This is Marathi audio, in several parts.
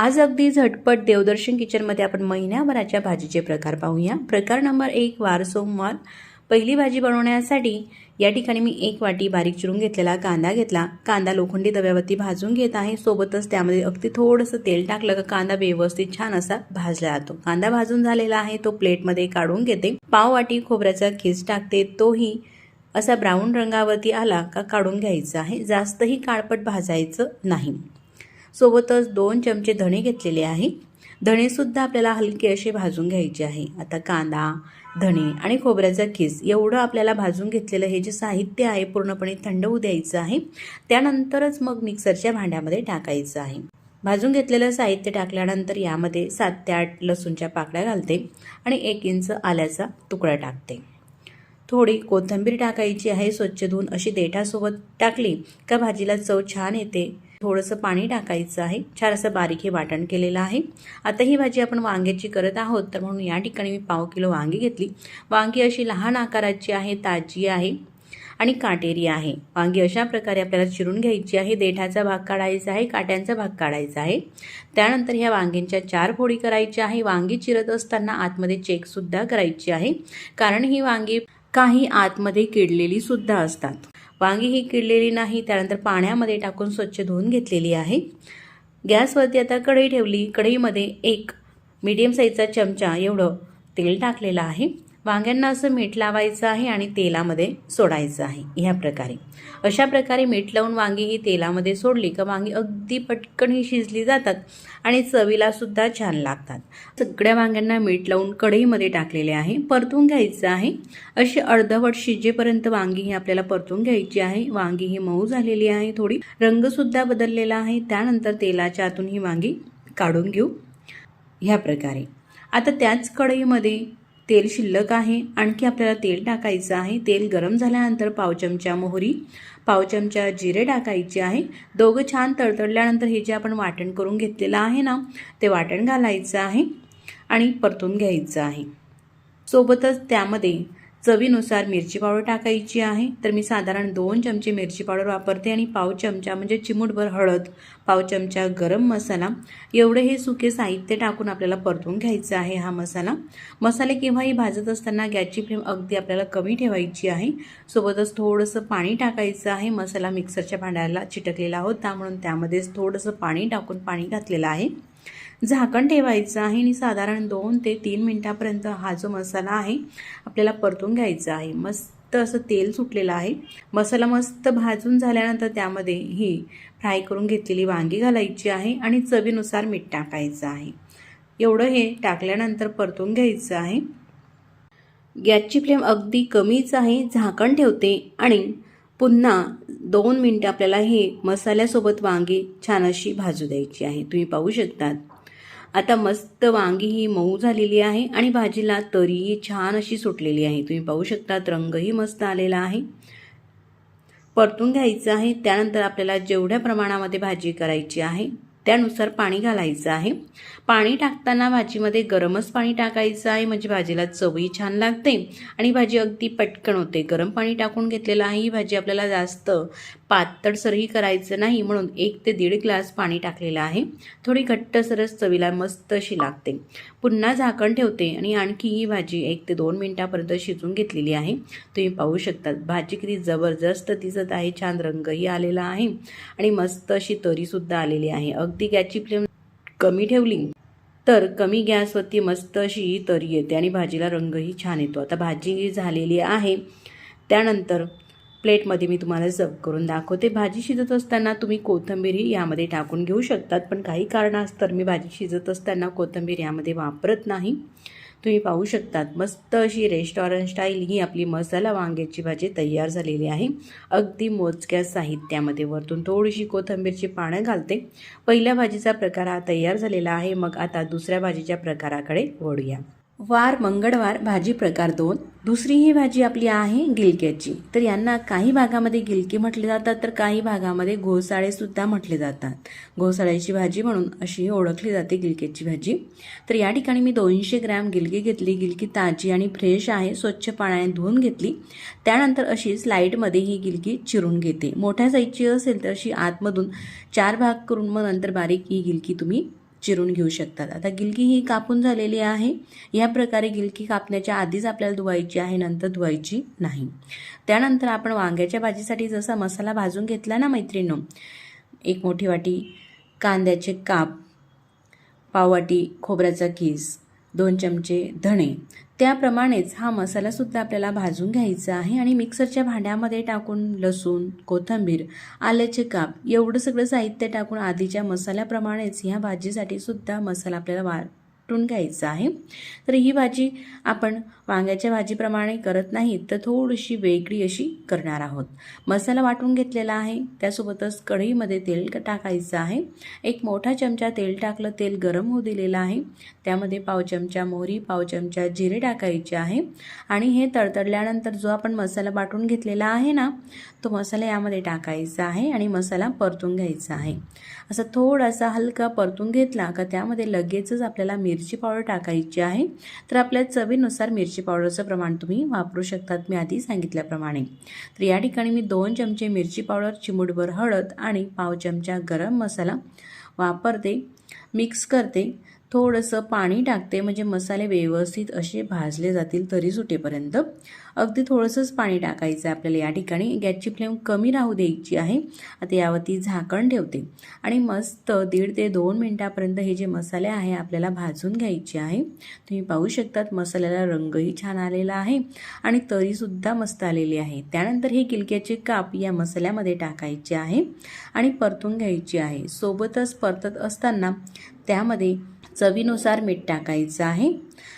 आज अगदी झटपट देवदर्शन किचनमध्ये आपण महिन्याभराच्या भाजीचे प्रकार पाहूया। प्रकार नंबर 1, वार सोमवार। पहिली भाजी बनवण्यासाठी या ठिकाणी मी 1 वाटी बारीक चिरून घेतलेला कांदा घेतला। कांदा लोखंडी तव्यावरती भाजून घेत आहे। सोबतच त्यामध्ये अगदी थोडंसं तेल टाकलं का कांदा व्यवस्थित छान असा भाजला जातो। कांदा भाजून झालेला आहे, तो प्लेटमध्ये काढून घेते। पाव वाटी खोबऱ्याचा खीस टाकते, तोही असा ब्राऊन रंगावरती आला का काढून घ्यायचा आहे। जास्तही काळपट भाजायचं नाही। सोबतच 2 चमचे धणे घेतलेले आहे। धणे सुद्धा आपल्याला हलके असे भाजून घ्यायचे आहे। आता कांदा, धणे आणि खोबऱ्याचा खीस एवढं आपल्याला भाजून घेतलेलं हे जे साहित्य आहे पूर्णपणे थंड होऊ द्यायचं आहे। त्यानंतरच मग मिक्सरच्या भांड्यामध्ये टाकायचं आहे। भाजून घेतलेलं साहित्य टाकल्यानंतर यामध्ये 7 ते 8 लसूणच्या पाकळ्या घालते आणि 1 इंच आल्याचा तुकडा टाकते। थोडी कोथिंबीर टाकायची आहे, स्वच्छ धुवून अशी देठासोबत टाकली का भाजीला चव छान येते। थोडंसं पाणी टाकायचं आहे। छान असं बारीक हे वाटण केलेलं आहे। आता ही भाजी आपण वांग्याची करत आहोत, तर म्हणून या ठिकाणी मी पाव किलो वांगी घेतली। वांगी अशी लहान आकाराची आहे, ताजी आहे आणि काटेरी आहे। वांगी अशा प्रकारे आपल्याला चिरून घ्यायची आहे। देठाचा भाग काढायचा आहे, काट्यांचा भाग काढायचा आहे। त्यानंतर ह्या वांग्यांच्या 4 फोडी करायच्या आहे। वांगी चिरत असताना आतमध्ये चेक सुद्धा करायची आहे, कारण ही वांगी काही आतमध्ये किडलेली सुद्धा असतात। वांगी ही किडलेली नाही। त्यानंतर पाण्यामध्ये टाकून स्वच्छ धुवून घेतलेली आहे। गॅसवरती आता कढई ठेवली। कढईमध्ये 1 मीडियम साईजचा चमचा एवढं तेल टाकलेलं आहे। वांग्यांना असं मीठ लावायचं आहे आणि तेलामध्ये सोडायचं आहे। ह्या प्रकारे अशा प्रकारे मीठ लावून वांगी ही तेलामध्ये सोडली का वांगी अगदी पटकन ही शिजली जातात आणि चवीला सुद्धा छान लागतात। सगळ्या वांग्यांना मीठ लावून कढईमध्ये टाकलेले आहे। परतून घ्यायचं आहे। अशी अर्धवट शिजेपर्यंत वांगी ही आपल्याला परतून घ्यायची आहे। वांगी ही मऊ झालेली आहे, थोडी रंग सुद्धा बदललेला आहे। त्यानंतर तेलाच्या आतून ही वांगी काढून घेऊ ह्या प्रकारे। आता त्याच कढईमध्ये तेल शिल्लक आहे, आणखी आपल्याला तेल टाकायचं आहे। तेल गरम झाल्यानंतर पाव चमचा मोहरी, पाव चमचा जिरे टाकायचे आहे। दोघं छान तडतडल्यानंतर हे जे आपण वाटण करून घेतलेलं आहे ना, ते वाटण घालायचं आहे आणि परतून घ्यायचं आहे। सोबतच त्यामध्ये चवीनुसार मिरची पावडर टाकायची आहे। तर मी साधारण 2 चमचे मिरची पावडर वापरते आणि पाव चमचा म्हणजे चिमूटभर हळद, पाव चमचा गरम मसाला एवढे हे सुके साहित्य टाकून आपल्याला परतून घ्यायचा आहे। हा मसाले केव्हाही भाजत असताना गॅसची फ्लेम अगदी आपल्याला कमी ठेवायची आहे। सोबतच थोडंसं पाणी टाकायचं आहे। मसाला मिक्सरच्या भांड्याला चिटकलेला होता, म्हणून त्यामध्येच थोडंसं पाणी टाकून पाणी घातलेलं आहे। झाकण ठेवायचं आहे आणि साधारण 2 ते 3 मिनिटापर्यंत हा जो मसाला आहे आपल्याला परतून घ्यायचा आहे। मस्त असं तेल सुटलेलं आहे। मसाला मस्त भाजून झाल्यानंतर त्यामध्ये ही फ्राय करून घेतलेली वांगी घालायची आहे आणि चवीनुसार मीठ टाकायचं आहे। एवढं हे टाकल्यानंतर परतून घ्यायचं आहे। गॅसची फ्लेम अगदी कमीच आहे। झाकण ठेवते आणि पुन्हा 2 मिनिटं आपल्याला हे मसाल्यासोबत वांगी छान अशी भाजू द्यायची आहे। तुम्ही पाहू शकता आता मस्त वांगी ही मऊ झालेली आहे आणि भाजीला तरीही छान अशी सुटलेली आहे। तुम्ही पाहू शकता रंगही मस्त आलेला आहे। परतून घ्यायचं आहे। त्यानंतर आपल्याला जेवढ्या प्रमाणामध्ये भाजी करायची आहे त्यानुसार पाणी घालायचं आहे। पाणी टाकताना भाजीमध्ये गरमच पाणी टाकायचं आहे, म्हणजे भाजीला चवही छान लागते आणि भाजी अगदी पटकन होते। गरम पाणी टाकून घेतलेलं आहे। ही भाजी आपल्याला जास्त पातळसरही करायचं नाही, म्हणून 1 ते 1.5 ग्लास पाणी टाकलेलं आहे। थोडी घट्टसरच चवीला मस्त अशी लागते। पुन्हा झाकण ठेवते आणि आणखी ही भाजी 1 ते 2 मिनिटापर्यंत शिजून घेतलेली आहे। तुम्ही पाहू शकता भाजी किती जबरदस्त दिसत आहे। छान रंगही आलेला आहे आणि मस्त अशी तरी सुद्धा आलेली आहे। अगदी गॅसची फ्लेम कमी ठेवली तर कमी गॅसवरती मस्त अशी तरी येते आणि भाजीला रंगही छान येतो। आता भाजी झालेली आहे। त्यानंतर प्लेटमध्ये मी तुम्हाला सर्व करून दाखवते। भाजी शिजत असताना तुम्ही कोथिंबीरही यामध्ये टाकून घेऊ शकतात, पण काही कारणास्तव मी भाजी शिजत असताना कोथिंबीर यामध्ये वापरत नाही। तुम्ही पाहू शकतात मस्त अशी रेस्टॉरंट स्टाईल ही आपली मसाला वांग्याची भाजी तयार झालेली आहे। अगदी मोजक्या साहित्यामध्ये वरतून थोडीशी कोथिंबीरची पानं घालते। पहिल्या भाजीचा प्रकार हा तयार झालेला आहे। मग आता दुसऱ्या भाजीच्या प्रकाराकडे वळूया। वार मंगळवार भाजी प्रकार 2। दुसरी ही भाजी आपली आहे गिलक्याची। तर यांना काही भागामध्ये गिलकी म्हटले जातात, तर काही भागामध्ये घोसाळे सुद्धा म्हटले जातात। घोसाळ्याची भाजी म्हणून अशी ओळखली जाते गिलक्याची भाजी। तर या ठिकाणी मी 200 ग्रॅम गिलकी घेतली। गिलकी ताजी आणि फ्रेश आहे, स्वच्छ पाण्याने धुवून घेतली। त्यानंतर अशी स्लाइडमध्ये ही गिलकी चिरून घेते। मोठ्या साईजची असेल तर अशी आतमधून 4 भाग करून मग नंतर बारीक ही गिलकी तुम्ही चिरून घेऊ शकतात। आता गिलकी ही कापून झालेली आहे। या प्रकारे गिलकी कापण्याच्या आधीच आपल्याला धुवायची आहे, नंतर धुवायची नाही। त्यानंतर आपण वांग्याच्या भाजीसाठी जसा मसाला भाजून घेतला ना मैत्रिणींनो, 1 मोठी वाटी कांद्याचे काप, पाव वाटी खोबऱ्याचा किस, 2 चमचे धणे, त्याप्रमाणेच हा मसालासुद्धा आपल्याला भाजून घ्यायचा आहे आणि मिक्सरच्या भांड्यामध्ये टाकून लसूण, कोथिंबीर, आल्याचे काप एवढं सगळं साहित्य टाकून आधीच्या मसाल्याप्रमाणेच ह्या भाजीसाठी सुद्धा मसाला आपल्याला वाटून घ्यायचा आहे। तर ही भाजी आपण वांग्याच्या भाजीप्रमाणे करत नाही, तर थोडीशी वेगळी अशी करणार आहोत। मसाला वाटून घेतलेला आहे, त्यासोबतच कढईमध्ये तेल टाकायचं आहे। 1 मोठा चमचा तेल टाकलं, तेल गरम होऊ दिलेलं आहे। त्यामध्ये पाव चमचा मोहरी, पाव चमचा जिरे टाकायचे आहे आणि हे तडतडल्यानंतर जो आपण मसाला वाटून घेतलेला आहे ना, तो मसाला यामध्ये टाकायचा आहे आणि मसाला परतून घ्यायचा आहे। असं थोडासा हलका परतून घेतला का त्यामध्ये लगेचच आपल्याला मिरची पावडर टाकायची आहे। तर आपल्या चवीनुसार मिरची पावडरचं प्रमाण तुम्ही वापरू शकतात, मी आधी सांगितल्याप्रमाणे। तर या ठिकाणी मी 2 चमचे मिरची पावडर, चिमूटभर हळद आणि पाव चमचा गरम मसाला वापरते, मिक्स करते। थोडंसं पाणी टाकते म्हणजे मसाले व्यवस्थित असे भाजले जातील तरी सुटेपर्यंत। अगदी थोडंसंच पाणी टाकायचं आहे आपल्याला। या ठिकाणी गॅसची फ्लेम कमी राहू द्यायची आहे। आता यावरती झाकण ठेवते आणि मस्त 1.5 ते 2 मिनिटापर्यंत हे जे मसाले आहे आपल्याला भाजून घ्यायचे आहे। तुम्ही पाहू शकतात मसाल्याला रंगही छान आलेला आहे आणि तरीसुद्धा मस्त आलेली आहे। त्यानंतर हे गिलक्याचे काप या मसाल्यामध्ये टाकायचे आहे आणि परतून घ्यायचे आहे। सोबतच परतत असताना त्यामध्ये चवीनुसार मीठ टाकायचं आहे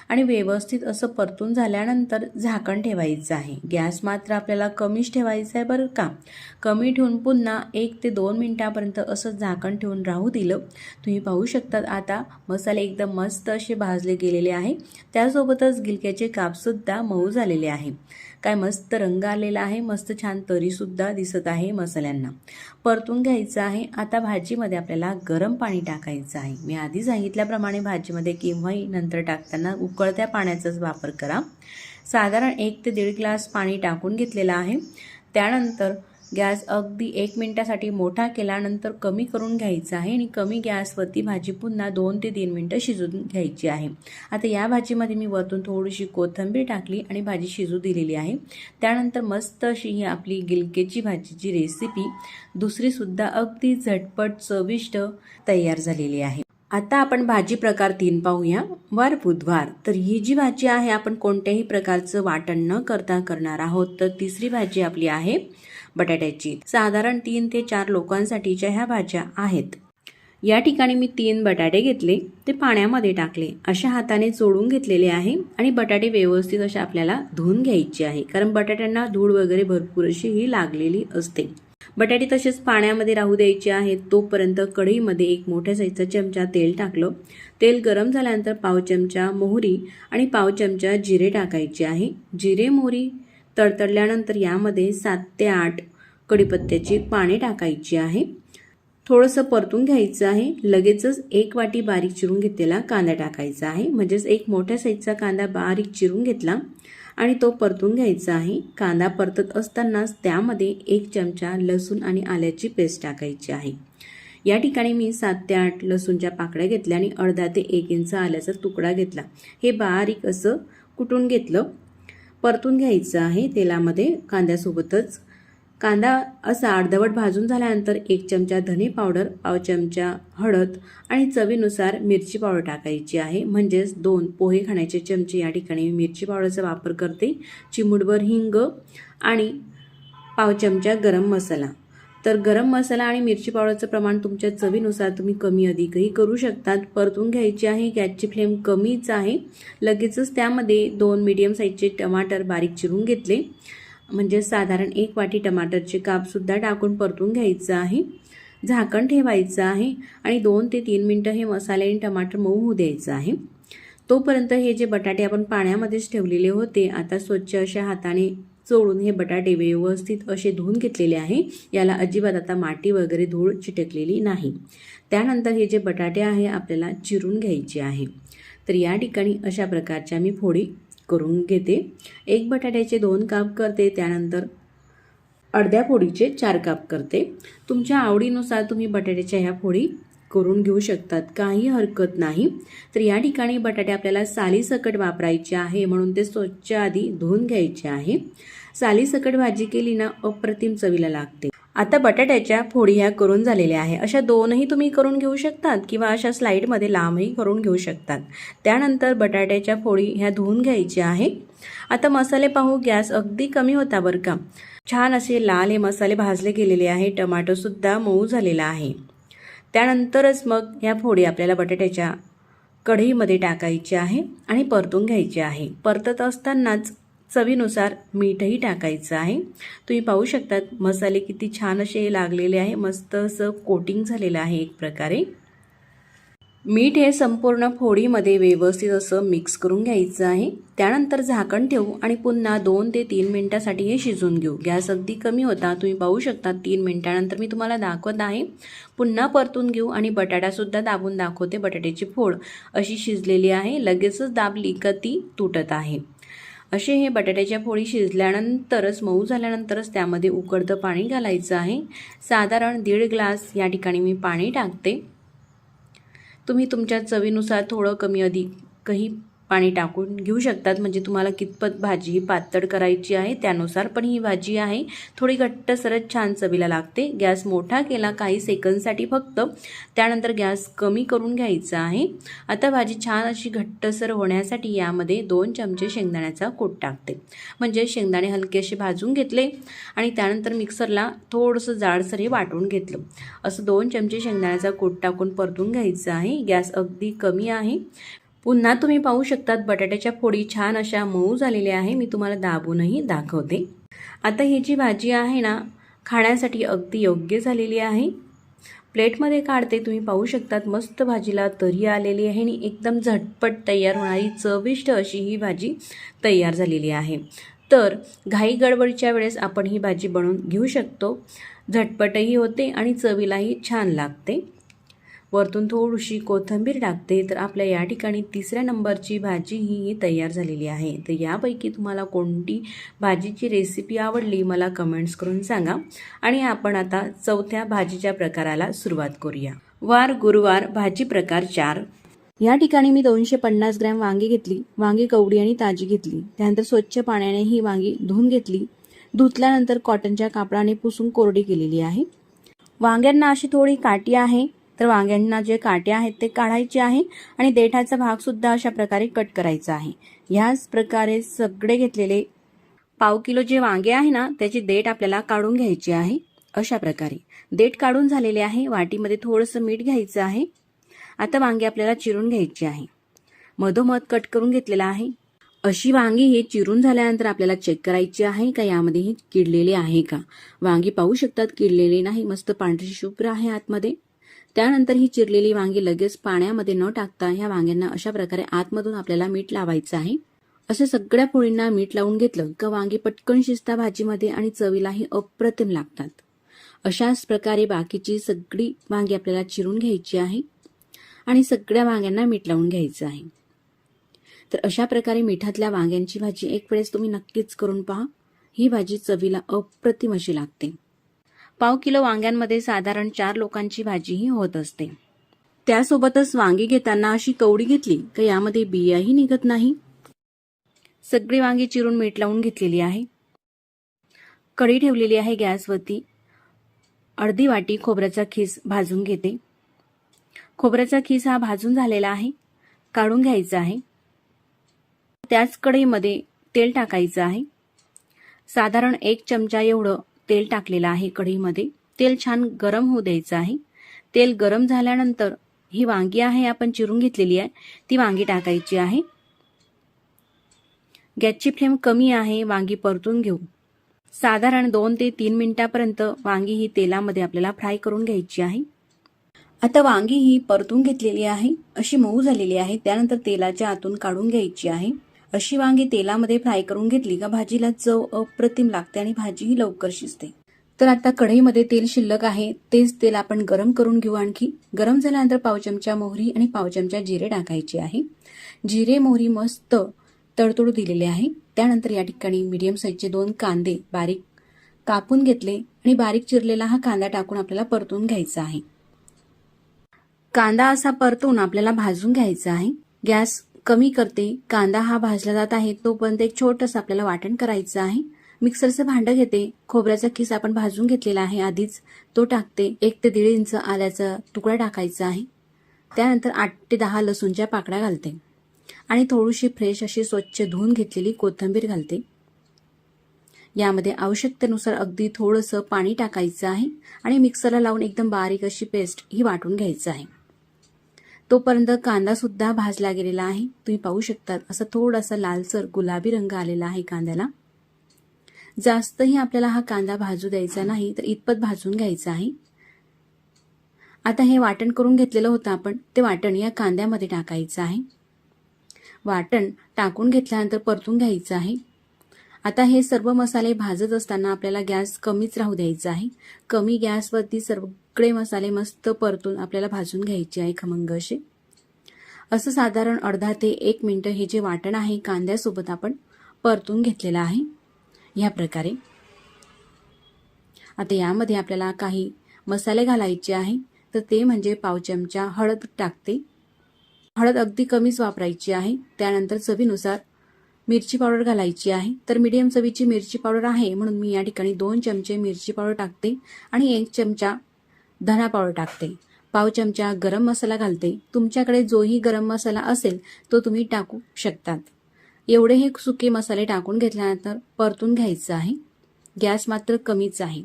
आणि व्यवस्थित असं परतून झाल्यानंतर झाकण ठेवायचं आहे। गॅस मात्र आपल्याला कमीच ठेवायचा आहे बरं का। कमी ठेवून पुन्हा 1 ते 2 मिनिटापर्यंत असं झाकण ठेवून राहू दिलं। तुम्ही पाहू शकतात आता मसाले एकदम मस्त असे भाजले गेलेले आहे। त्यासोबतच गिलक्याचे कापसुद्धा मऊ झालेले आहे। काय मस्त रंग आलेला आहे, मस्त छान तरीसुद्धा दिसत आहे मसाल्यांना। परतून घ्यायचं आहे। आता भाजीमध्ये आपल्याला गरम पाणी टाकायचं आहे। मी आधी सांगितल्याप्रमाणे भाजीमध्ये केव्हाही नंतर टाकताना उकळत्या पाण्याचाच वापर करा। साधारण 1 ते 1.5 ग्लास पाणी टाकून घेतलेलं आहे। त्यानंतर गॅस अगदी 1 मिनिटासाठी मोठा केल्यानंतर कमी करून घ्यायचा आहे आणि कमी गॅसवरती भाजी पुन्हा 2 ते 3 मिनिटं शिजवून घ्यायची आहे। आता या भाजीमध्ये मी वरतून थोडीशी कोथिंबीर टाकली आणि भाजी शिजू दिलेली आहे। त्यानंतर मस्त अशी ही आपली गिलक्याची भाजीची रेसिपी दुसरीसुद्धा अगदी झटपट चविष्ट तयार झालेली आहे। आता आपण भाजी प्रकार 3 पाहूया। वार बुधवार, तर ही जी भाजी आहे आपण कोणत्याही प्रकारचं वाटण न करता करणार आहोत। तर तिसरी भाजी आपली आहे बटाट्याची। साधारण 3 ते 4 लोकांसाठीच्या ह्या भाज्या आहेत। या ठिकाणी मी 3 बटाटे घेतले, ते पाण्यामध्ये टाकले, अशा हाताने चोळून घेतलेले आहे आणि बटाटे व्यवस्थित अशा आपल्याला धुवून घ्यायचे आहे, कारण बटाट्यांना धूळ वगैरे भरपूर अशी ही लागलेली असते। बटाटे तसेच पाण्यामध्ये राहू द्यायचे आहेत। तोपर्यंत कढईमध्ये 1 मोठ्या साईजचा चमचा तेल टाकलं। तेल गरम झाल्यानंतर पाव चमचा मोहरी आणि पाव चमचा जिरे टाकायचे आहे। जिरे मोहरी तडतडल्यानंतर यामध्ये 7 ते 8 कढीपत्त्याची पाने टाकायची आहे। थोडंसं परतून घ्यायचं आहे। लगेचच 1 वाटी बारीक चिरून घेतलेला कांदा टाकायचा आहे, म्हणजेच 1 मोठ्या साईजचा कांदा बारीक चिरून घेतला आणि तो परतून घ्यायचा आहे। कांदा परतत असतानाच त्यामध्ये 1 चमचा लसूण आणि आल्याची पेस्ट टाकायची आहे। या ठिकाणी मी 7 ते 8 लसूणच्या पाकळ्या घेतल्या आणि अर्धा ते 1 इंच आल्याचा तुकडा घेतला। हे बारीक असं कुटून घेतलं। परतून घ्यायचं आहे तेलामध्ये कांद्यासोबतच। कांदा असा अर्धवट भाजून झाल्यानंतर 1 चमचा धने पावडर, पाव चमचा हळद आणि चवीनुसार मिरची पावडर टाकायची आहे, म्हणजेच 2 पोहे खाण्याचे चमचे या ठिकाणी मी मिरची पावडरचा वापर करते। चिमूटभर हिंग आणि पाव चमचा गरम मसाला। तर गरम मसाला आणि मिरची पावडरचं प्रमाण तुमच्या चवीनुसार तुम्ही कमी अधिकही करू शकतात। परतून घ्यायची आहे। गॅसची फ्लेम कमीच आहे। लगेचच त्यामध्ये 2 मीडियम साईजचे टमाटर बारीक चिरून घेतले, म्हणजे साधारण 1 वाटी टमाटरचे कापसुद्धा टाकून परतून घ्यायचं आहे। झाकण ठेवायचं आहे आणि 2 ते 3 मिनिटं हे मसाले आणि टमाटर मऊ होऊ द्यायचं आहे। तोपर्यंत हे जे बटाटे आपण पाण्यामध्येच ठेवलेले होते, आता स्वच्छ अशा हाताने चोळून हे बटाटे व्यवस्थित असे धुवून घेतलेले आहे। याला अजिबात आता माती वगैरे धूळ चिटकलेली नाही। त्यानंतर हे जे बटाटे आहे आपल्याला चिरून घ्यायचे आहे। तर या ठिकाणी अशा प्रकारच्या मी फोडी करून घेते। 1 बटाट्याचे 2 काप करते, त्यानंतर अर्ध्या फोडीचे 4 काप करते। तुमच्या आवडीनुसार तुम्ही बटाट्याच्या ह्या फोडी करून घेऊ शकतात, काही हरकत नाही. तर या ठिकाणी बटाटे आपल्याला सालीसकट वापरायचे आहे, म्हणून ते स्वच्छ आधी धुवून घ्यायचे आहे. सालीसकट भाजी केली ना अप्रतिम चवीला लागते. आता बटाट्याच्या फोडी ह्या करून झालेल्या आहे. अशा दोनही तुम्ही करून घेऊ शकतात किंवा अशा स्लाईडमध्ये लांबही करून घेऊ शकतात. त्यानंतर बटाट्याच्या फोडी ह्या धुवून घ्यायच्या आहे. आता मसाले पाहू. गॅस अगदी कमी होता बरं का. छान असे लाल हे मसाले भाजले गेलेले आहे. टमाटोसुद्धा मऊ झालेला आहे. त्यानंतरच मग ह्या फोडी आपल्याला बटाट्याच्या कढईमध्ये टाकायची आहे आणि परतून घ्यायची आहे. परतत असतानाच चवीनुसार मीठही टाकायचं आहे. तुम्ही पाहू शकतात मसाले किती छान असे लागलेले आहे. मस्त असं कोटिंग झालेलं आहे एक प्रकारे. मीठ हे संपूर्ण फोडीमध्ये व्यवस्थित असं मिक्स करून घ्यायचं आहे. त्यानंतर झाकण ठेवू आणि पुन्हा 2 ते 3 मिनिटासाठी हे शिजवून घेऊ. गॅस अगदी कमी होता. तुम्ही पाहू शकता 3 मिनिटानंतर मी तुम्हाला दाखवत आहे. पुन्हा परतून घेऊ आणि बटाटासुद्धा दाबून दाखवते. बटाट्याची फोड अशी शिजलेली आहे. लगेचच दाबली का ती तुटत आहे. असे हे बटाट्याच्या फोडी शिजल्यानंतरच मऊ झाल्यानंतरच त्यामध्ये उकळतं पाणी घालायचं आहे. साधारण 1.5 ग्लास या ठिकाणी मी पाणी टाकते. तुम्ही तुमच्या चवीनुसार थोडं कमी अधिकही पाणी टाकून घेऊ शकतात. म्हणजे तुम्हाला कितपत भाजी ही पातळ करायची आहे त्यानुसार. पण ही भाजी आहे थोडी घट्टसरच छान चवीला लागते. गॅस मोठा केला काही सेकंदसाठी फक्त. त्यानंतर गॅस कमी करून घ्यायचा आहे. आता भाजी छान अशी घट्टसर होण्यासाठी यामध्ये 2 चमचे शेंगदाण्याचा कूट टाकते. म्हणजे शेंगदाणे हलके असे भाजून घेतले आणि त्यानंतर मिक्सरला थोडंसं जाडसर हे वाटून घेतलं. असं 2 चमचे शेंगदाण्याचा कूट टाकून परतून घ्यायचं आहे. गॅस अगदी कमी आहे. पुन्हा तुम्ही पाहू शकतात बटाट्याच्या फोडी छान अशा मऊ झालेल्या आहे. मी तुम्हाला दाबूनही दाखवते. आता ही जी भाजी आहे ना खाण्यासाठी अगदी योग्य झालेली आहे. प्लेटमध्ये काढते. तुम्ही पाहू शकतात मस्त भाजीला तरी आलेली आहे आणि एकदम झटपट तयार होणारी चविष्ट अशी ही भाजी तयार झालेली आहे. तर घाई गडबडीच्या वेळेस आपण ही भाजी बनवून घेऊ शकतो. झटपटही होते आणि चवीलाही छान लागते. वरतून थोडीशी कोथिंबीर टाकते. तर आपल्या या ठिकाणी 3ऱ्या नंबरची भाजी ही तयार झालेली आहे. तर यापैकी तुम्हाला कोणती भाजीची रेसिपी आवडली मला कमेंट्स करून सांगा. आणि आपण आता 4थ्या भाजीच्या प्रकाराला सुरुवात करूया. वार गुरुवार भाजी प्रकार 4. या ठिकाणी मी 250 ग्रॅम वांगी घेतली. वांगी कवडी आणि ताजी घेतली. त्यानंतर स्वच्छ पाण्याने ही वांगी धुवून घेतली. धुतल्यानंतर कॉटनच्या कापडाने पुसून कोरडी केलेली आहे. वांग्यांना अशी थोडी काठी आहे. तर वांग्यांना जे काटे आहेत ते काढायचे आहे आणि देठाचा भाग सुद्धा अशा प्रकारे कट करायचा आहे. ह्याच प्रकारे सगळे घेतलेले पाव किलो जे वांगे आहे ना त्याची देठ आपल्याला काढून घ्यायची आहे. अशा प्रकारे देठ काढून झालेले आहे. वाटीमध्ये थोडंसं मीठ घ्यायचं आहे. आता वांगे आपल्याला चिरून घ्यायची आहे. मधोमध कट करून घेतलेला आहे. अशी वांगी हे चिरून झाल्यानंतर आपल्याला चेक करायची आहे का यामध्ये हे किडलेले आहे का. वांगी पाहू शकतात किडलेले नाही. मस्त पांढरी शुभ्र आहे आतमध्ये. त्यानंतर ही चिरलेली वांगी लगेच पाण्यामध्ये न टाकता ह्या वांग्यांना अशा प्रकारे आतमधून आपल्याला मीठ लावायचं आहे. असे सगळ्या फोडींना मीठ लावून घेतलं का वांगी पटकन शिजतात भाजीमध्ये आणि चवीलाही अप्रतिम लागतात. अशाच प्रकारे बाकीची सगळी वांगी आपल्याला चिरून घ्यायची आहे आणि सगळ्या वांग्यांना मीठ लावून घ्यायचं आहे. तर अशा प्रकारे मिठातल्या वांग्यांची भाजी एक वेळेस तुम्ही नक्कीच करून पहा. ही भाजी चवीला अप्रतिम अशी लागते. पाव किलो वांग्यांमध्ये साधारण 4 लोकांची भाजीही होत असते. त्यासोबतच वांगी घेताना अशी कवडी घेतली का यामध्ये बियाही निघत नाही. सगळी वांगी चिरून मीठ लावून घेतलेली आहे. कढई ठेवलेली आहे गॅसवरती. अर्धी वाटी खोबऱ्याचा खीस भाजून घेते. खोबऱ्याचा खीस हा भाजून झालेला आहे. काढून घ्यायचा आहे. त्याच कढईमध्ये तेल टाकायचं आहे. साधारण 1 चमचा एवढं तेल टाकलेलं आहे कढईमध्ये. तेल छान गरम होऊ द्यायचं आहे. तेल गरम झाल्यानंतर ही वांगी आहे आपण चिरून घेतलेली आहे ती वांगी टाकायची आहे. गॅसची फ्लेम कमी आहे. वांगी परतून घेऊ. साधारण 2 ते 3 मिनिटापर्यंत वांगी ही तेलामध्ये आपल्याला फ्राय करून घ्यायची आहे. आता वांगी ही परतून घेतलेली आहे. अशी मऊ झालेली आहे. त्यानंतर तेलाच्या आतून काढून घ्यायची आहे. अशी वांगी तेलामध्ये फ्राय करून घेतली का भाजीला चव अप्रतिम लागते आणि भाजीही लवकर शिजते. तर आता कढईमध्ये तेल शिल्लक आहे. तेच तेल आपण गरम करून घेऊ. आणखी गरम झाल्यानंतर पाव चमचा मोहरी आणि पाव चमचा जिरे टाकायचे आहे. जिरे मोहरी मस्त तडतडू दिलेले आहे. त्यानंतर या ठिकाणी मीडियम साईजचे 2 कांदे बारीक कापून घेतले आणि बारीक चिरलेला हा कांदा टाकून आपल्याला परतून घ्यायचा आहे. कांदा असा परतून आपल्याला भाजून घ्यायचा आहे. गॅस कमी करते. कांदा हा भाजला जात आहे तोपर्यंत एक छोटंसं आपल्याला वाटण करायचं आहे. मिक्सरचं भांडं घेते. खोबऱ्याचा खिस आपण भाजून घेतलेला आहे आधीच, तो टाकते. 1 ते 1.5 इंच आल्याचा तुकडा टाकायचा आहे. त्यानंतर 8 ते 10 लसूणच्या पाकळ्या घालते आणि थोडीशी फ्रेश अशी स्वच्छ धुवून घेतलेली कोथिंबीर घालते. यामध्ये आवश्यकतेनुसार अगदी थोडंसं पाणी टाकायचं आहे आणि मिक्सरला लावून एकदम बारीक अशी पेस्ट ही वाटून घ्यायचं आहे. तोपर्यंत कांदा सुद्धा भाजला गेलेला आहे. तुम्ही पाहू शकता असा थोडासा लालसर गुलाबी रंग आलेला आहे कांद्याला. जास्तही आपल्याला हा कांदा भाजू द्यायचा नाही, तर इतपत भाजून घ्यायचा आहे. आता हे वाटण करून घेतलेलं होतं आपण, ते वाटण या कांद्यामध्ये टाकायचं आहे. वाटण टाकून घेतल्यानंतर परतून घ्यायचं आहे. आता हे सर्व मसाले भाजत असताना आपल्याला गॅस कमीच राहू द्यायचा आहे. कमी गॅसवरती सगळे मसाले मस्त परतून आपल्याला भाजून घ्यायचे आहे खमंग असे. असं साधारण अर्धा ते 1 मिनिट हे जे वाटण आहे कांद्यासोबत आपण परतून घेतलेलं आहे. ह्या प्रकारे आता यामध्ये आपल्याला काही मसाले घालायचे आहे, तर ते म्हणजे पाव चमचा हळद टाकते. हळद अगदी कमीच वापरायची आहे. त्यानंतर चवीनुसार मिरची पावडर घालायची आहे. तर मीडियम चवीची मिरची पावडर आहे म्हणून मी या ठिकाणी 2 चमचे मिरची पावडर टाकते आणि 1 चमचा धना पावडर टाकते. पाव चमचा गरम मसाला घालते. तुमच्याकडे जोही गरम मसाला असेल तो तुम्ही टाकू शकतात. एवढे हे सुके मसाले टाकून घेतल्यानंतर परतून घ्यायचं आहे. गॅस मात्र कमीच आहे.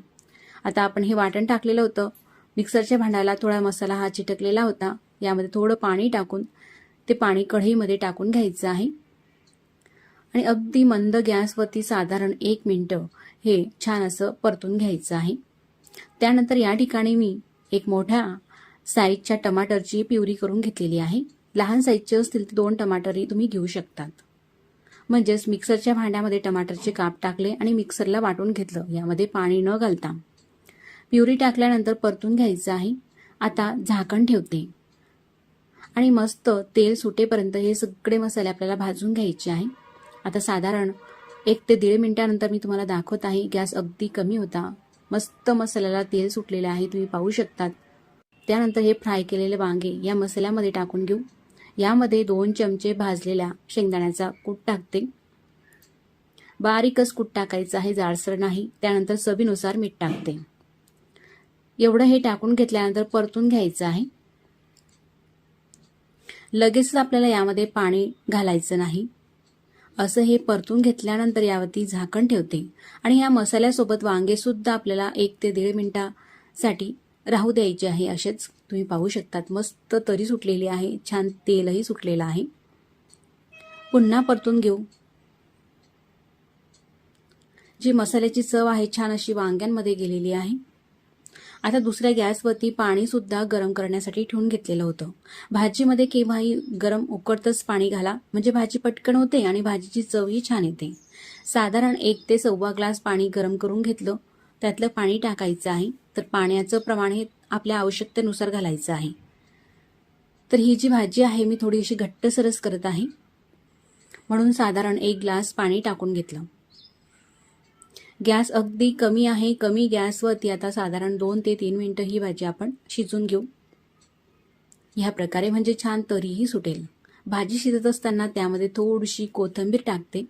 आता आपण हे वाटण टाकलेलं होतं. मिक्सरच्या भांड्याला थोडा मसाला हा चिटकलेला होता. यामध्ये थोडं पाणी टाकून ते पाणी कढईमध्ये टाकून घ्यायचं आहे आणि अगदी मंद गॅसवरती साधारण 1 मिनिट हे छान असं परतून घ्यायचं आहे. त्यानंतर या ठिकाणी मी एक मोठ्या साईजच्या टमाटरची प्युरी करून घेतलेली आहे. लहान साईजचे असतील तर 2 टमाटरही तुम्ही घेऊ शकतात. म्हणजेच मिक्सरच्या भांड्यामध्ये टमाटरचे काप टाकले आणि मिक्सरला वाटून घेतलं. यामध्ये पाणी न घालता प्युरी टाकल्यानंतर परतून घ्यायचं आहे. आता झाकण ठेवते आणि मस्त तेल सुटेपर्यंत हे सगळे मसाले आपल्याला भाजून घ्यायचे आहे. आता साधारण 1 ते 1.5 मिनिटानंतर मी तुम्हाला दाखवत आहे. गॅस अगदी कमी होता. मस्त मसाल्याला तेल सुटलेलं आहे, तुम्ही पाहू शकतात. त्यानंतर हे फ्राय केलेले वांगे या मसाल्यामध्ये टाकून घेऊ. यामध्ये 2 चमचे भाजलेल्या शेंगदाण्याचा कूट टाकते. बारीकच कूट टाकायचं आहे, जाडसर नाही. त्यानंतर चवीनुसार मीठ टाकते. एवढं हे टाकून घेतल्यानंतर परतून घ्यायचं आहे. लगेच आपल्याला यामध्ये पाणी घालायचं नाही. असं हे परतून घेतल्यानंतर यावरती झाकण ठेवते आणि या मसाल्यासोबत वांगे सुद्धा आपल्याला 1 ते 1.5 मिनिटासाठी राहू द्यायचे आहे. असेच तुम्ही पाहू शकतात. मस्त तरी सुटलेली आहे, छान तेलही सुटलेलं आहे. पुन्हा परतून घेऊ. जी मसाल्याची चव आहे छान अशी वांग्यांमध्ये गेलेली आहे. आता दुसऱ्या गॅसवरती पाणी सुद्धा गरम करण्यासाठी ठेवून घेतलेलं होतं. भाजीमध्ये केव्हाही गरम उकळतच पाणी घाला, म्हणजे भाजी पटकन होते आणि भाजीची चवही छान येते. साधारण 1 ते 1.25 ग्लास पाणी गरम करून घेतलं. त्यातलं पाणी टाकायचं आहे. तर पाण्याचं प्रमाण हे आपल्या आवश्यकतेनुसार घालायचं आहे. तर ही जी भाजी आहे मी थोडीशी घट्टसरच करत आहे म्हणून साधारण 1 ग्लास पाणी टाकून घेतलं. गॅस अगदी कमी आहे. कमी गॅसवरती आता साधारण 2 ते 3 मिनिटं ही भाजी आपण शिजून घेऊ. ह्या प्रकारे म्हणजे छान तरीही सुटेल. भाजी शिजत असताना त्यामध्ये थोडीशी कोथिंबीर टाकते.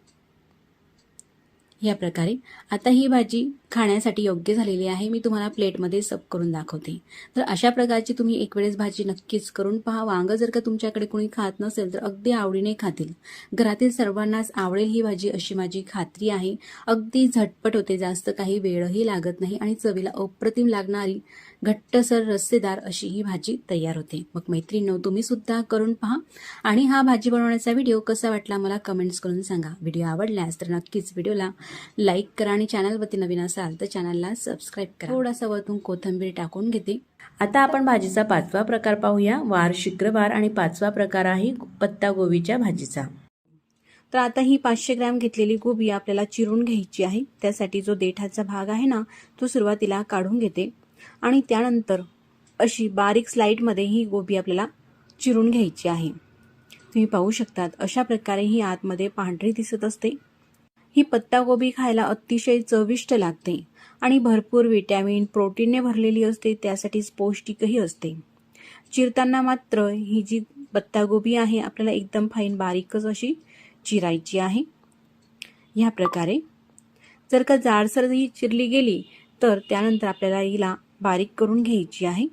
ह्या प्रकारे आता ही भाजी खाण्यासाठी योग्य झालेली आहे. मी तुम्हाला प्लेटमध्ये सर्व करून दाखवते. तर अशा प्रकारची तुम्ही एक वेळेस भाजी नक्कीच करून पहा. वांग जर का तुमच्याकडे कोणी खात नसेल तर अगदी आवडीने खातील. घरातील सर्वांनाच आवडेल ही भाजी अशी माझी खात्री आहे. अगदी झटपट होते, जास्त काही वेळही लागत नाही आणि चवीला अप्रतिम लागणारी घट्टसर रस्सेदार अशी ही भाजी तयार होते. मग मैत्रिणींनो, तुम्ही सुद्धा करून पहा आणि हा भाजी बनवण्याचा व्हिडिओ कसा वाटला मला कमेंट्स करून सांगा. व्हिडिओ आवडल्यास तर नक्कीच व्हिडिओला लाईक करा आणि चॅनलवरती नवीन असाल तर चॅनलला सबस्क्राईब करा. थोडासा वरतून कोथिंबीर टाकून घेते. आता आपण भाजीचा 5वा प्रकार पाहूया. वार शुक्रवार आणि 5वा प्रकार आहे पत्ता गोबीच्या भाजीचा. तर आता ही 500 ग्रॅम घेतलेली गोबी आपल्याला चिरून घ्यायची आहे. त्यासाठी जो देठाचा भाग आहे ना तो सुरुवातीला काढून घेते आणि त्यानंतर अशी बारीक स्लाइडमध्ये ही गोबी आपल्याला चिरून घ्यायची आहे. तुम्ही पाहू शकतात अशा प्रकारे ही आतमध्ये पांढरी दिसत असते. ही पत्तागोबी खायला अतिशय चविष्ट लागते आणि भरपूर विटॅमिन प्रोटीनने भरलेली असते, त्यासाठीच पौष्टिकही असते. चिरताना मात्र ही जी पत्तागोबी आहे आपल्याला एकदम फाईन बारीकच अशी चिरायची आहे। ह्या प्रकारे जर का जाडसर ही चिरली गेली तर त्यानंतर आपल्याला हिला बारीक करून घ्यायची आहे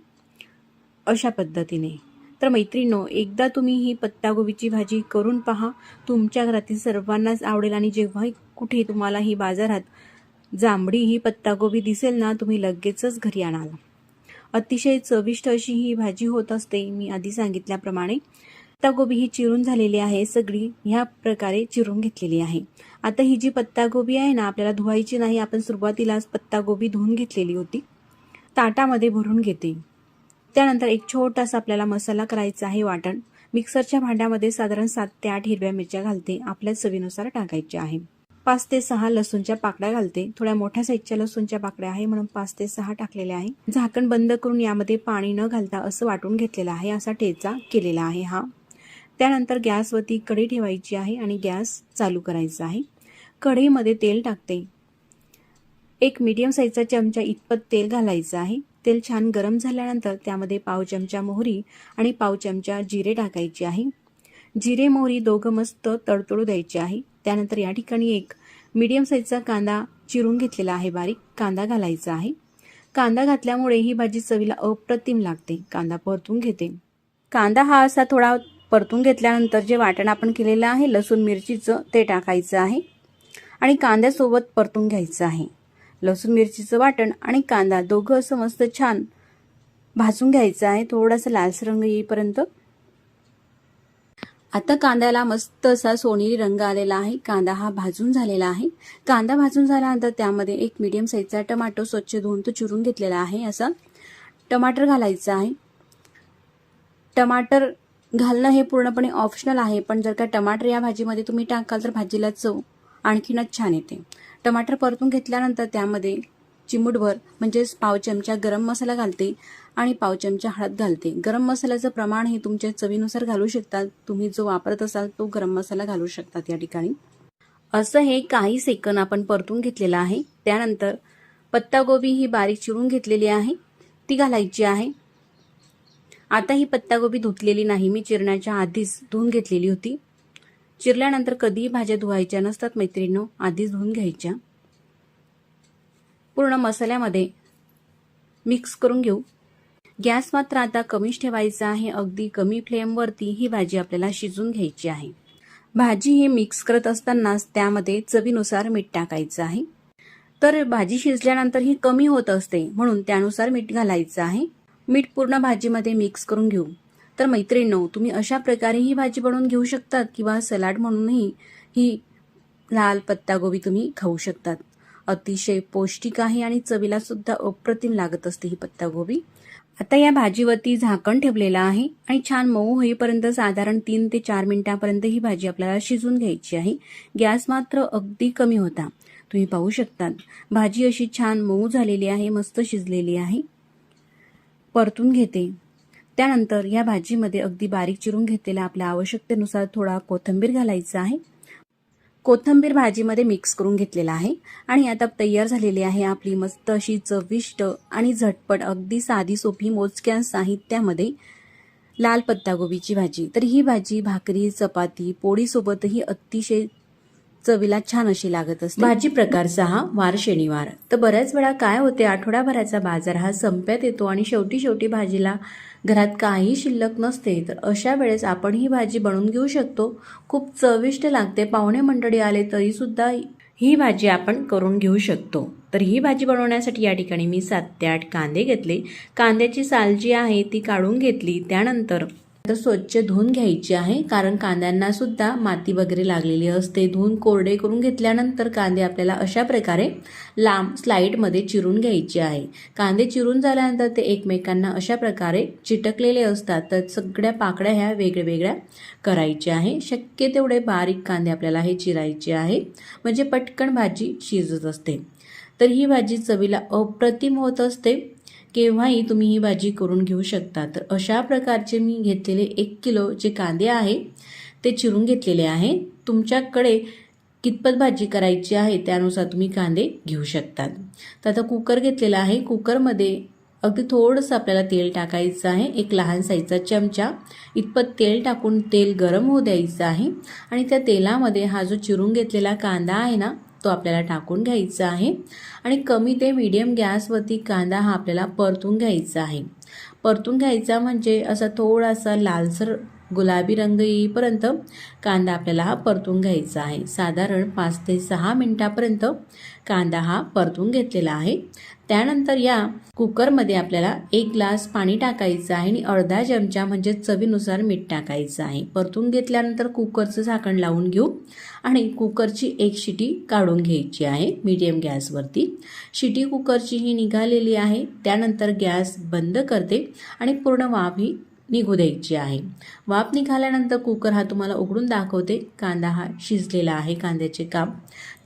अशा पद्धतीने। तर मैत्रिणींनो, एकदा तुम्ही ही पत्तागोबीची भाजी करून पहा, तुमच्या घरातील सर्वांनाच आवडेल। आणि जेव्हा कुठे तुम्हाला ही बाजारात जांभळी ही पत्तागोबी दिसेल ना, तुम्ही लगेचच घरी आणाल। अतिशय चविष्ट अशी ही भाजी होत असते। मी आधी सांगितल्याप्रमाणे पत्तागोबी ही चिरून झालेली आहे, सगळी ह्या प्रकारे चिरून घेतलेली आहे। आता ही जी पत्तागोबी आहे ना, आपल्याला धुवायची नाही, आपण सुरुवातीलाच पत्तागोबी धुवून घेतलेली होती। ताटामध्ये भरून घेते। त्यानंतर एक छोटासा आपल्याला मसाला करायचा आहे वाटण। मिक्सरच्या भांड्यामध्ये साधारण 7 ते 8 हिरव्या मिरच्या घालते, आपल्या चवीनुसार टाकायच्या आहे। 5 ते 6 लसूणच्या पाकळ्या घालते, थोड्या मोठ्या साईजच्या लसूणच्या पाकळ्या आहे म्हणून 5 ते 6 टाकलेल्या आहे। झाकण बंद करून यामध्ये पाणी न घालता असं वाटून घेतलेलं आहे, असा ठेचा केलेला आहे हा। त्यानंतर गॅसवरती कढई ठेवायची आहे आणि गॅस चालू करायचा आहे। कढईमध्ये तेल टाकते, एक मीडियम साईजचा चमचा इतपत तेल घालायचं आहे। तेल छान गरम झाल्यानंतर त्यामध्ये पाव चमचा मोहरी आणि पाव चमचा जिरे टाकायचे आहे। जिरे मोहरी दोघं मस्त तडतडू द्यायचे आहे। त्यानंतर या ठिकाणी एक मीडियम साईजचा कांदा चिरून घेतलेला आहे, बारीक कांदा घालायचा आहे। कांदा घातल्यामुळे ही भाजी चवीला अप्रतिम लागते। कांदा परतून घेते। कांदा हा असा थोडा परतून घेतल्यानंतर जे वाटण आपण केलेलं आहे लसूण मिरचीचं ते टाकायचं आहे आणि कांद्यासोबत परतून घ्यायचं आहे। लसूण मिरचीचं वाटण आणि कांदा दोघं असं मस्त छान भाजून घ्यायचं आहे, थोडासा लालसर रंग येईपर्यंत। आता कांद्याला मस्त असा सोनेरी रंग आलेला आहे, कांदा हा भाजून झालेला आहे। कांदा भाजून झाल्यानंतर त्यामध्ये एक मीडियम साईजचा टमाटो स्वच्छ धुवून तो चिरून घेतलेला आहे, असा टमाटर घालायचा आहे। टमाटर घालणं हे पूर्णपणे ऑप्शनल आहे, पण जर का टमाटर या भाजीमध्ये तुम्ही टाकाल तर भाजीला चव आणखीनच छान येते। टमाटर परतून घेतल्यानंतर त्यामध्ये चिमूटभर म्हणजेच पाव चमचा गरम मसाला घालते आणि पाव चमचा हळद घालते। गरम मसाल्याचं प्रमाण हे तुमच्या चवीनुसार घालू शकतात, तुम्ही जो वापरत असाल तो गरम मसाला घालू शकतात या ठिकाणी। असं हे काही सेकंद आपण परतून घेतलेलं आहे। त्यानंतर पत्तागोबी ही बारीक चिरून घेतलेली आहे ती घालायची आहे। आता ही पत्तागोबी धुतलेली नाही, मी चिरण्याच्या आधीच धुवून घेतलेली होती। चिरल्यानंतर कधीही भाज्या धुवायच्या नसतात मैत्रिणींनो, आधीच धुवून घ्यायच्या। पूर्ण मसाल्यामध्ये मिक्स करून घेऊ। गॅस मात्र आता कमीच ठेवायचा आहे, अगदी कमी फ्लेमवरती ही भाजी आपल्याला शिजून घ्यायची आहे। भाजी ही मिक्स करत असतानाच त्यामध्ये चवीनुसार मीठ टाकायचं आहे। तर भाजी शिजल्यानंतर ही कमी होत असते म्हणून त्यानुसार मीठ घालायचं आहे। मीठ पूर्ण भाजीमध्ये मिक्स करून घेऊ। तर मैत्रिणींनो, तुम्ही अशा प्रकारे ही भाजी बनवून घेऊ शकतात किंवा सलाड म्हणूनही ही लाल पत्तागोबी तुम्ही खाऊ शकतात। अतिशय पौष्टिक आहे आणि चवीला सुद्धा अप्रतिम लागत असते ही पत्तागोबी। आता या भाजीवरती झाकण ठेवलेलं आहे आणि छान मऊ होईपर्यंत साधारण 3 ते 4 मिनिटांपर्यंत ही भाजी आपल्याला शिजून घ्यायची आहे। गॅस मात्र अगदी कमी होता, तुम्ही पाहू शकता। भाजी अशी छान मऊ झालेली आहे, मस्त शिजलेली आहे। परतून घेते। त्यानंतर या भाजीमध्ये अगदी बारीक चिरून घेतलेला आपल्या आवश्यकतेनुसार थोडा कोथिंबीर घालायचा आहे। कोथिंबीर भाजीमध्ये मिक्स करून घेतलेला आहे आणि आता तयार झालेली आहे आपली मस्त अशी चविष्ट आणि झटपट अगदी साधी सोपी मोजक्या साहित्यामध्ये लाल पत्तागोबीची भाजी। तर ही भाजी भाकरी, चपाती, पोळी सोबतही अतिशय चवीला छान अशी लागत असते। भाजी प्रकार 6 वार शनिवार। तर बऱ्याच वेळा काय होते, आठवडाभराचा बाजार हा संपत येतो आणि शेवटी भाजीला घरात काही शिल्लक नसते, तर अशा वेळेस आपण ही भाजी बनवून घेऊ शकतो। खूप चविष्ट लागते, पाहुणे मंडळी आले तरी सुद्धा ही भाजी आपण करून घेऊ शकतो। तर ही भाजी बनवण्यासाठी या ठिकाणी मी 7 ते 8 कांदे घेतले। कांद्याची साल जी आहे ती काढून घेतली। त्यानंतर स्वच्छ धुवून घ्यायची आहे, कारण कांद्यांना सुद्धा माती वगैरे लागलेली असते। धुवून कोरडे करून घेतल्यानंतर कांदे आपल्याला अशा प्रकारे लांब स्लाइडमध्ये चिरून घ्यायचे आहे। कांदे चिरून झाल्यानंतर ते एकमेकांना अशा प्रकारे चिटकलेले असतात, तर सगळ्या पाकळ्या ह्या वेगळ्या करायच्या आहे। शक्य तेवढे बारीक कांदे आपल्याला हे चिरायचे आहे, म्हणजे पटकन भाजी शिजत असते। तर ही भाजी चवीला अप्रतिम होत असते, केव्हाही तुम्ही ही भाजी करून घेऊ शकता। तर अशा प्रकारचे मी घेतलेले 1 किलो जे कांदे आहे ते चिरून घेतलेले आहे। तुमच्याकडे कितपत भाजी करायची आहे त्यानुसार तुम्ही कांदे घेऊ शकतात। तर आता कुकर घेतलेला आहे, कुकरमध्ये अगदी थोडंसं आपल्याला तेल टाकायचं आहे, एक लहान साईजचा चमचा इतपत तेल टाकून तेल गरम होऊ द्यायचं आहे आणि त्या तेलामध्ये हा जो चिरून घेतलेला कांदा आहे ना तो आपल्याला टाकून घ्यायचा आहे आणि कमी ते मीडियम गॅसवरती कांदा हा आपल्याला परतून घ्यायचा आहे. परतून घ्यायचा म्हणजे असा थोडासा लालसर गुलाबी रंग येईपर्यंत कांदा आपल्याला हा परतून घ्यायचा आहे. साधारण 5 ते 6 मिनिटापर्यंत कांदा हा परतून घेतलेला आहे. त्यानंतर या कुकरमध्ये आपल्याला 1 ग्लास पाणी टाकायचं आहे आणि अर्धा चमचा म्हणजे चवीनुसार मीठ टाकायचं आहे. परतून घेतल्यानंतर कुकरचं झाकण लावून घेऊ आणि कुकरची 1 शिटी काढून घ्यायची आहे मीडियम गॅसवरती. शिटी कुकरची ही निघालेली आहे. त्यानंतर गॅस बंद करते आणि पूर्ण वाफ ही निघू द्यायची आहे. वाफ निघाल्यानंतर कुकर हा तुम्हाला उघडून दाखवते. कांदा हा शिजलेला आहे, कांद्याचे काप.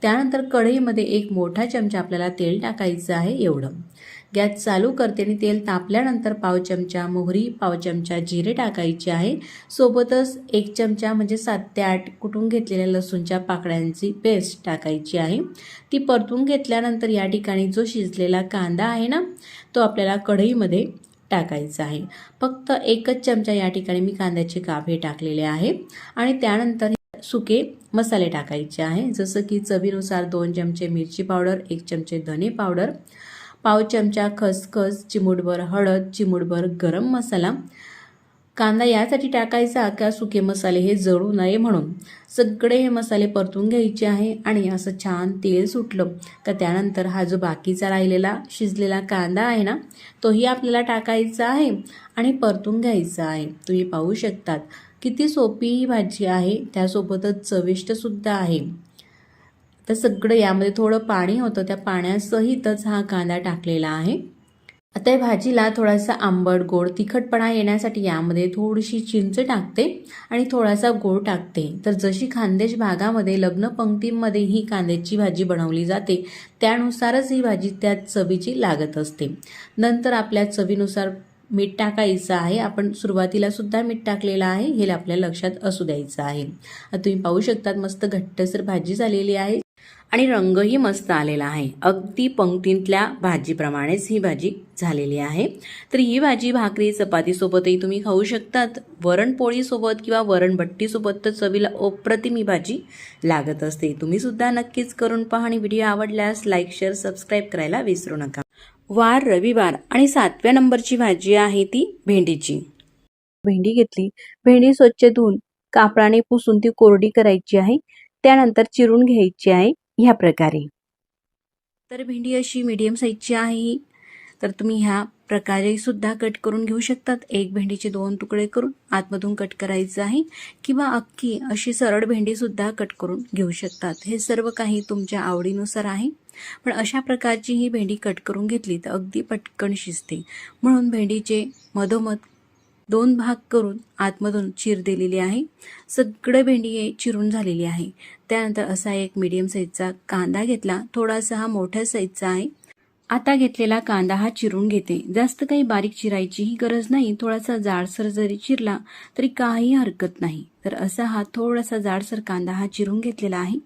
त्यानंतर कढईमध्ये 1 मोठा चमचा आपल्याला तेल टाकायचं आहे एवढं. गॅस चालू करते आणि तेल तापल्यानंतर पाव चमचा मोहरी, पाव चमचा जिरे टाकायचे आहे. सोबतच 1 चमचा म्हणजे 7 ते 8 कुटून घेतलेल्या लसूणच्या पाकळ्यांची पेस्ट टाकायची आहे. ती परतून घेतल्यानंतर या ठिकाणी जो शिजलेला कांदा आहे ना तो आपल्याला कढईमध्ये टाकायचा आहे. फक्त 1च चमचा या ठिकाणी मी कांद्याचे काप हे टाकलेले आहे आणि त्यानंतर सुके मसाले टाकायचे आहे. जसं की चवीनुसार 2 चमचे मिरची पावडर, 1 चमचे धने पावडर, पाव चमचा खसखस, चिमूटभर हळद, चिमूटभर गरम मसाला. कांदा यासाठी टाकायचा का सुके मसाले हे जळू नये म्हणून. सगळे हे मसाले परतून घ्यायचे आहे आणि असं छान तेल सुटलं का त्यानंतर हा जो बाकीचा राहिलेला शिजलेला कांदा आहे ना तोही आपल्याला टाकायचा आहे आणि परतून घ्यायचा आहे. तुम्ही पाहू शकतात किती सोपी ही भाजी आहे, त्यासोबतच चविष्ट सुद्धा आहे. तर सगळं यामध्ये थोडं पाणी होतं, त्या पाण्यासहितच हा कांदा टाकलेला आहे. आता या भाजीला थोडासा आंबट गोड तिखटपणा येण्यासाठी यामध्ये थोडीशी चिंच टाकते आणि थोडासा गोड टाकते. तर जशी खानदेश भागामध्ये लग्न पंक्तीमध्ये ही कांद्याची भाजी बनवली जाते त्यानुसारच ही भाजी त्या चवीची लागत असते. नंतर आपल्या चवीनुसार मीठ टाकायचं आहे. आपण सुरुवातीला सुद्धा मीठ टाकलेलं आहे, हे आपल्या लक्षात असू द्यायचं आहे. तुम्ही पाहू शकतात मस्त घट्टसर भाजी झालेली आहे आणि रंगही मस्त आलेला आहे. अगदी पंक्तीतल्या भाजीप्रमाणेच ही भाजी झालेली आहे. तर ही भाजी भाकरी चपातीसोबतही तुम्ही खाऊ शकतात, वरणपोळीसोबत किंवा वरणभट्टीसोबत तर चवीला अप्रतिम ही भाजी लागत असते. तुम्ही सुद्धा नक्कीच करून पहा आणि व्हिडिओ आवडल्यास लाईक, शेअर, सबस्क्राईब करायला विसरू नका. वार रविवार आणि 7व्या नंबरची भाजी आहे ती भेंडीची. भेंडी घेतली, भेंडी स्वच्छ धुवून कापडाने पुसून ती कोरडी करायची आहे. त्यानंतर चिरून घ्यायची आहे ह्या प्रकारे. तर भेंडी अशी मीडियम साईजची आहे, तर तुम्ही ह्या प्रकारे सुद्धा कट करून घेऊ शकतात. 1 भेंडीचे 2 तुकडे करून आतमधून कट करायचं आहे किंवा अख्खी अशी सरळ भेंडी सुद्धा कट करून घेऊ शकतात. हे सर्व काही तुमच्या आवडीनुसार आहे. पण अशा प्रकारची ही भेंडी कट करून घेतली तर अगदी पटकन शिजते, म्हणून भेंडीचे मधोमध 2 भाग करून आतमधून चीर दिलेली आहे. सगळं भेंडी हे चिरून झालेली आहे. त्यानंतर असा एक मीडियम साईजचा कांदा घेतला, थोडासा हा मोठ्या साईजचा आहे. आता घेतलेला कांदा हा चिरून घेते. जास्त काही बारीक चिरायचीही गरज नाही, थोडासा जाडसर जरी चिरला तरी काही हरकत नाही. तर असा हा थोडासा जाडसर कांदा हा चिरून घेतलेला आहे.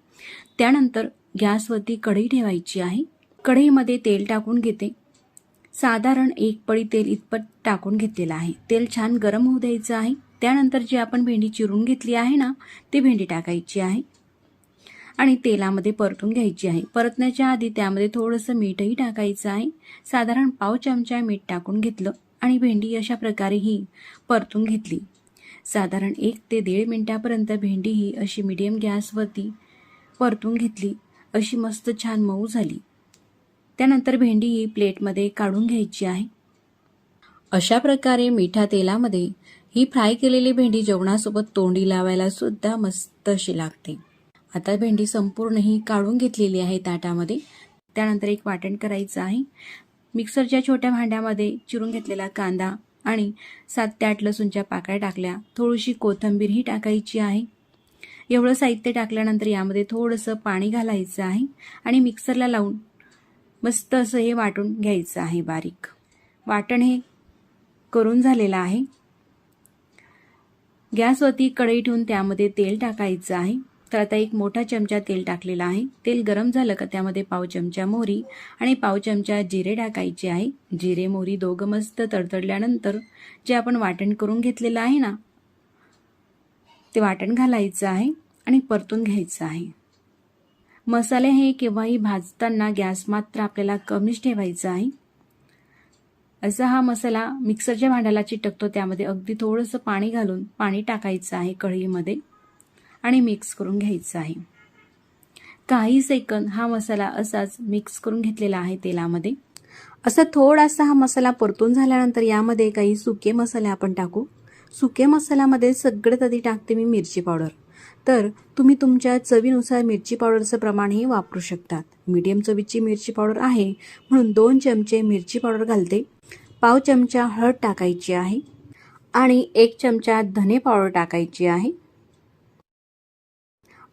त्यानंतर गॅसवरती कढई ठेवायची आहे. कढईमध्ये तेल टाकून घेते. साधारण 1 पळी तेल इतपत टाकून घेतलेलं आहे. तेल छान गरम होऊ द्यायचं आहे. त्यानंतर जी आपण भेंडी चिरून घेतली आहे ना ती भेंडी टाकायची आहे आणि तेलामध्ये परतून घ्यायची आहे. परतण्याच्या आधी त्यामध्ये थोडंसं मीठही टाकायचं आहे. साधारण पाव चमचा मीठ टाकून घेतलं आणि भेंडी अशा प्रकारे ही परतून घेतली. साधारण 1 ते 1.5 मिनिटापर्यंत भेंडी ही अशी मीडियम गॅसवरती परतून घेतली. अशी मस्त छान मऊ झाली. त्यानंतर भेंडी ही प्लेटमध्ये काढून घ्यायची आहे. अशा प्रकारे मिठा तेलामध्ये ही फ्राय केलेली भेंडी जेवणासोबत तोंडी लावायला सुद्धा मस्त अशी लागते. आता भेंडी संपूर्ण ही काढून घेतलेली आहे ताटामध्ये. त्यानंतर एक वाटण करायचं आहे. मिक्सरच्या छोट्या भांड्यामध्ये चिरून घेतलेला कांदा आणि 7 ते 8 लसूणच्या पाकळ्या टाकल्या. थोडीशी कोथिंबीरही टाकायची आहे. एवढं साहित्य टाकल्यानंतर यामध्ये थोडंसं पाणी घालायचं आहे आणि मिक्सरला लावून मस्त असं हे वाटून घ्यायचं आहे बारीक. वाटण हे करून झालेलं आहे. गॅसवरती कढई ठेवून त्यामध्ये तेल टाकायचं आहे. तर आता एक मोठा चमचा तेल टाकलेला आहे. तेल गरम झालं का त्यामध्ये पाव चमचा मोहरी आणि पाव चमचा जिरे टाकायचे आहे. जिरे मोहरी दोघं मस्त तडतडल्यानंतर जे आपण वाटण करून घेतलेलं आहे ना, ते वाटण घालायचं आहे आणि परतून घ्यायचं आहे. मसाले हे केव्हाही भाजताना गॅस मात्र आपल्याला कमीच ठेवायचा आहे. असा हा मसाला मिक्सरच्या भांड्याला चिटकतो, त्यामध्ये अगदी थोडंसं पाणी घालून पाणी टाकायचं आहे कढईमध्ये आणि मिक्स करून घ्यायचं आहे. काही सेकंद हा मसाला असाच मिक्स करून घेतलेला आहे तेलामध्ये. असं थोडासा हा मसाला परतून झाल्यानंतर यामध्ये काही सुके मसाले आपण टाकू. सुके मसाल्यामध्ये सगळ्यात आधी टाकते मी मिरची पावडर. तर तुम्ही तुमच्या चवीनुसार मिरची पावडरचं प्रमाणही वापरू शकतात. मीडियम चवीची मिरची पावडर आहे म्हणून 2 चमचे मिरची पावडर घालते. पाव चमचा हळद टाकायची आहे आणि 1 चमचा धने पावडर टाकायची आहे.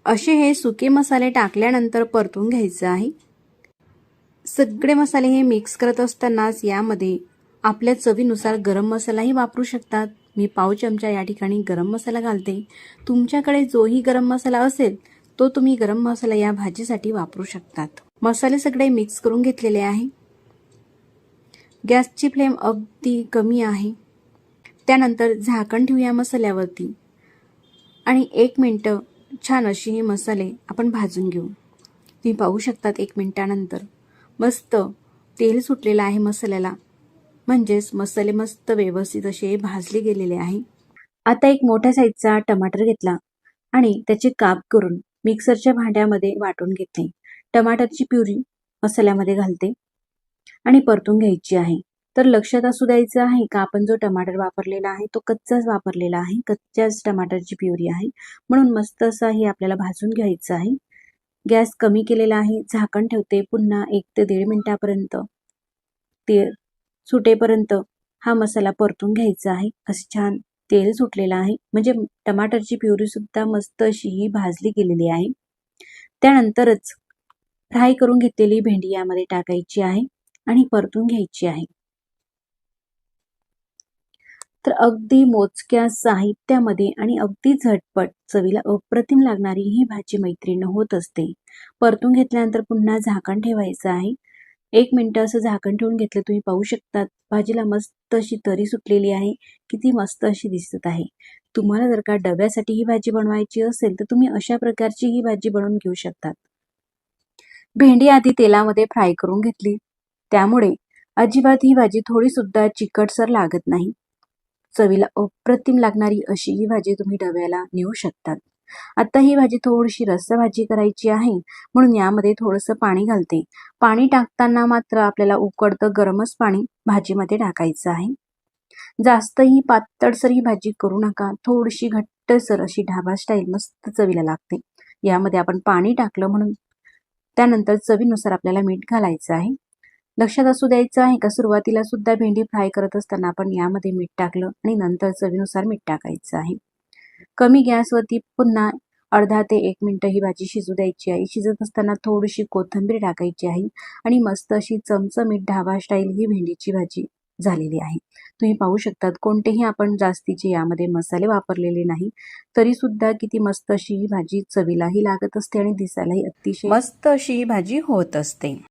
असे हे सुके मसाले टाकल्यानंतर परतून घ्यायचं आहे. सगळे मसाले हे मिक्स करत असतानाच यामध्ये आपल्या चवीनुसार गरम मसालाही वापरू शकतात. मी पाव चमचा या ठिकाणी गरम मसाला घालते. तुमच्याकडे जोही गरम मसाला असेल तो तुम्ही गरम मसाला या भाजीसाठी वापरू शकतात. मसाले सगळे मिक्स करून घेतलेले आहे. गॅसची फ्लेम अगदी कमी आहे. त्यानंतर झाकण ठेवूया मसाल्यावरती आणि 1 मिनिट छान अशी हे मसाले आपण भाजून घेऊ. तुम्ही पाहू शकतात 1 मिनिटानंतर मस्त तेल सुटलेलं आहे मसाल्याला, म्हणजेच मसाले मस्त व्यवस्थित असे भाजले गेलेले आहे. आता एक मोठ्या साईजचा टमाटर घेतला आणि त्याचे काप करून मिक्सरच्या भांड्यामध्ये वाटून घेतले. टमाटरची प्युरी मसाल्यामध्ये घालते आणि परतून घ्यायची आहे. तर लक्षात असू द्यायचं आहे का आपण जो टमाटर वापरलेला आहे तो कच्चाच वापरलेला आहे. कच्च्याच टमाटरची प्युरी आहे म्हणून मस्त असं हे आपल्याला भाजून घ्यायचं आहे. गॅस कमी केलेला आहे. झाकण ठेवते. पुन्हा 1 ते 1.5 मिनिटापर्यंत तेल सुटेपर्यंत हा मसाला परतून घ्यायचा आहे. असे छान तेल सुटलेलं आहे म्हणजे टमाटरची प्युरी सुद्धा मस्त अशी ही भाजली गेलेली आहे. त्यानंतरच फ्राय करून घेतलेली भेंडी यामध्ये टाकायची आहे आणि परतून घ्यायची आहे. तर अगदी मोजक्या साहित्यामध्ये आणि अगदी झटपट चवीला अप्रतिम लागणारी ही भाजी मैत्रीण होत असते. परतून घेतल्यानंतर पुन्हा झाकण ठेवायचं आहे. 1 मिनिट असं झाकण ठेवून घेतलं. तुम्ही पाहू शकतात भाजीला मस्त अशी तरी सुटलेली आहे. किती मस्त अशी दिसत आहे. तुम्हाला जर का डब्यासाठी ही भाजी बनवायची असेल तर तुम्ही अशा प्रकारची ही भाजी बनवून घेऊ शकतात. भेंडी आधी तेलामध्ये फ्राय करून घेतली, त्यामुळे अजिबात ही भाजी थोडी सुद्धा चिकटसर लागत नाही. चवीला अप्रतिम लागणारी अशी ही भाजी तुम्ही डब्याला नेऊ शकतात. आता ही भाजी थोडीशी रस्सा भाजी करायची आहे म्हणून यामध्ये थोडंसं पाणी घालते. पाणी टाकताना मात्र आपल्याला उकळतं गरमच पाणी भाजीमध्ये टाकायचं आहे. जास्तही पातळसर ही भाजी करू नका. थोडीशी घट्टसर अशी ढाबा स्टाईल मस्त चवीला लागते. यामध्ये आपण पाणी टाकलं म्हणून त्यानंतर चवीनुसार आपल्याला मीठ घालायचं आहे. लक्षात असू द्यायचं आहे का सुरुवातीला सुद्धा भेंडी फ्राय करत असताना आपण यामध्ये मीठ टाकलं आणि नंतर चवीनुसार मीठ टाकायचं आहे. कमी गॅसवरती पुन्हा अर्धा ते 1 मिनिट ही भाजी शिजू द्यायची आहे. शिजत असताना थोडीशी कोथिंबीर टाकायची आहे आणि मस्त अशी चमचमीत ढाबा स्टाईल ही भेंडीची भाजी झालेली आहे. तुम्ही पाहू शकतात कोणतेही आपण जास्तीचे यामध्ये मसाले वापरलेले नाही, तरी सुद्धा किती मस्त अशी ही भाजी चवीलाही लागत असते आणि दिसायलाही अतिशय मस्त अशी ही भाजी होत असते.